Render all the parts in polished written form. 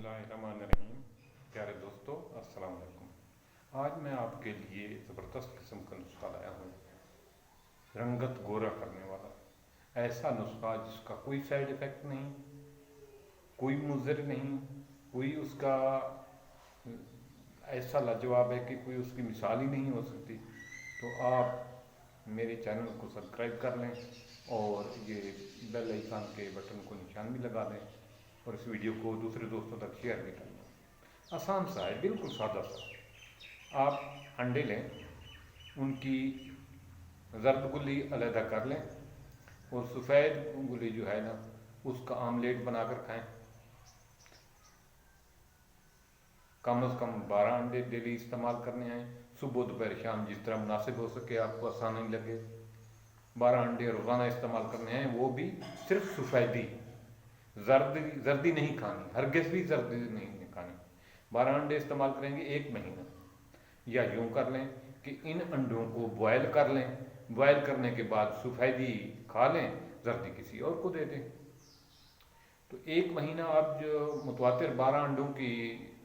बिस्मिल्लाहिर्रहमानिर्रहीम। प्यारे दोस्तों, अस्सलाम वालेकुम। आज मैं आपके लिए ज़बरदस्त किस्म का नुस्खा लाया हूँ, रंगत गोरा करने वाला। ऐसा नुस्खा जिसका कोई साइड इफ़ेक्ट नहीं, कोई मुज़र नहीं, कोई उसका ऐसा लाजवाब है कि कोई उसकी मिसाल ही नहीं हो सकती। तो आप मेरे चैनल को सब्सक्राइब कर लें और ये बेल आइकन के बटन को निशान भी लगा लें और इस वीडियो को दूसरे दोस्तों तक शेयर भी कर लें। आसान सा है, बिल्कुल सादा सा। आप अंडे लें, उनकी जर्द गुल्ली अलहदा कर लें और सफ़ेद गुल्ली जो है ना, उसका आमलेट बनाकर खाएं। कम से कम 12 अंडे डेली इस्तेमाल करने हैं, सुबह दोपहर शाम जिस तरह मुनासिब हो सके, आपको आसान नहीं लगे। 12 अंडे रोज़ाना इस्तेमाल करने हैं, वो भी सिर्फ सफ़ेदी, जर्दी नहीं खानी, हरगिज़ भी जर्दी नहीं खानी। 12 अंडे इस्तेमाल करेंगे 1 महीना। या यूँ कर लें कि इन अंडों को बॉयल कर लें, बॉयल करने के बाद सफ़ेदी खा लें, जर्दी किसी और को दे दें। तो 1 महीना आप जो मुतवातिर 12 अंडों की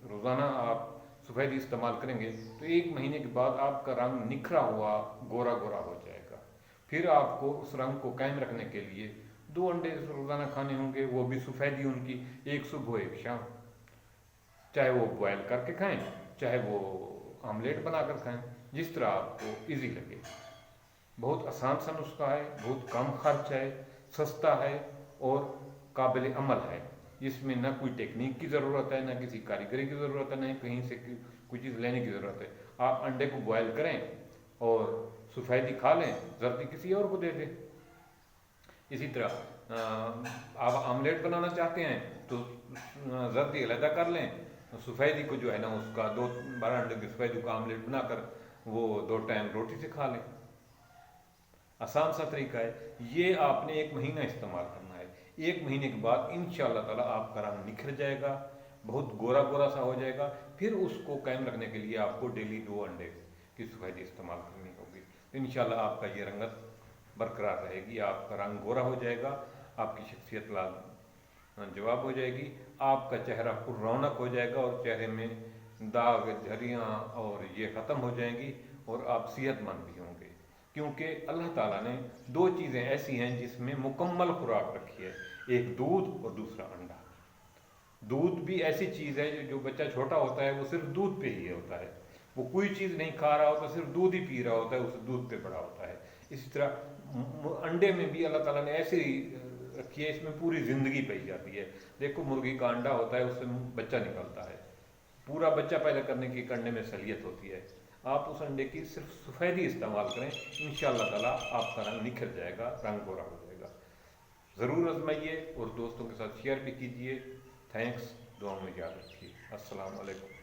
रोज़ाना आप सफ़ेदी इस्तेमाल करेंगे तो 1 महीने के बाद आपका रंग निखरा हुआ गोरा गोरा हो जाएगा। फिर आपको उस रंग को कायम रखने के लिए 2 अंडे रोज़ाना खाने होंगे, वो भी सफ़ेदी उनकी, एक सुबह एक शाम। चाहे वो बॉयल करके खाएं, चाहे वो आमलेट बनाकर खाएं, जिस तरह आपको इजी लगे। बहुत आसान सा नुस्खा है, बहुत कम खर्च है, सस्ता है और काबिल अमल है। इसमें ना कोई टेक्निक की ज़रूरत है, ना किसी कारीगरी की ज़रूरत है, ना कहीं से कोई चीज़ लेने की ज़रूरत है। आप अंडे को बॉयल करें और सफ़ेदी खा लें, जर्दी किसी और को दे दें। इसी तरह आप आमलेट बनाना चाहते हैं तो जर्दी अलहदा कर लें, सफ़ेदी को जो है ना उसका 12 अंडे की सफ़ेदी को आमलेट बनाकर वो 2 टाइम रोटी से खा लें। आसान सा तरीका है, ये आपने 1 महीना इस्तेमाल करना है। 1 महीने के बाद इंशाअल्लाह ताला आपका रंग निखर जाएगा, बहुत गोरा गोरा सा हो जाएगा। फिर उसको कायम रखने के लिए आपको डेली 2 अंडे की सफ़ेदी इस्तेमाल करनी होगी। तो इंशाअल्लाह आपका ये रंगत बरकरार रहेगी, आपका रंग गोरा हो जाएगा, आपकी शख्सियत जवाब हो जाएगी, आपका चेहरा रौनक हो जाएगा और चेहरे में दाग झरियाँ और ये ख़त्म हो जाएंगी और आप सेहतमंद भी होंगे। क्योंकि अल्लाह ताला ने 2 चीज़ें ऐसी हैं जिसमें मुकम्मल खुराक रखी है, एक दूध और दूसरा अंडा। दूध भी ऐसी चीज़ है जो बच्चा छोटा होता है वो सिर्फ दूध पे ही होता है, वो कोई चीज़ नहीं खा रहा होता, सिर्फ दूध ही पी रहा होता है, उस दूध पे बड़ा होता है। इसी तरह अंडे में भी अल्लाह ताला ने ऐसी रखी है, इसमें पूरी ज़िंदगी पाई जाती है। देखो, मुर्गी का अंडा होता है, उससे बच्चा निकलता है, पूरा बच्चा पैदा करने की एक अंडे में सलियत होती है। आप उस अंडे की सिर्फ सफ़ेदी इस्तेमाल करें, इंशाअल्लाह ताला आपका रंग निखर जाएगा, रंग गोरा हो जाएगा। ज़रूर आजमाइए और दोस्तों के साथ शेयर भी कीजिए। थैंक्स, दुआ में याद रखिए। अस्सलाम वालेकुम।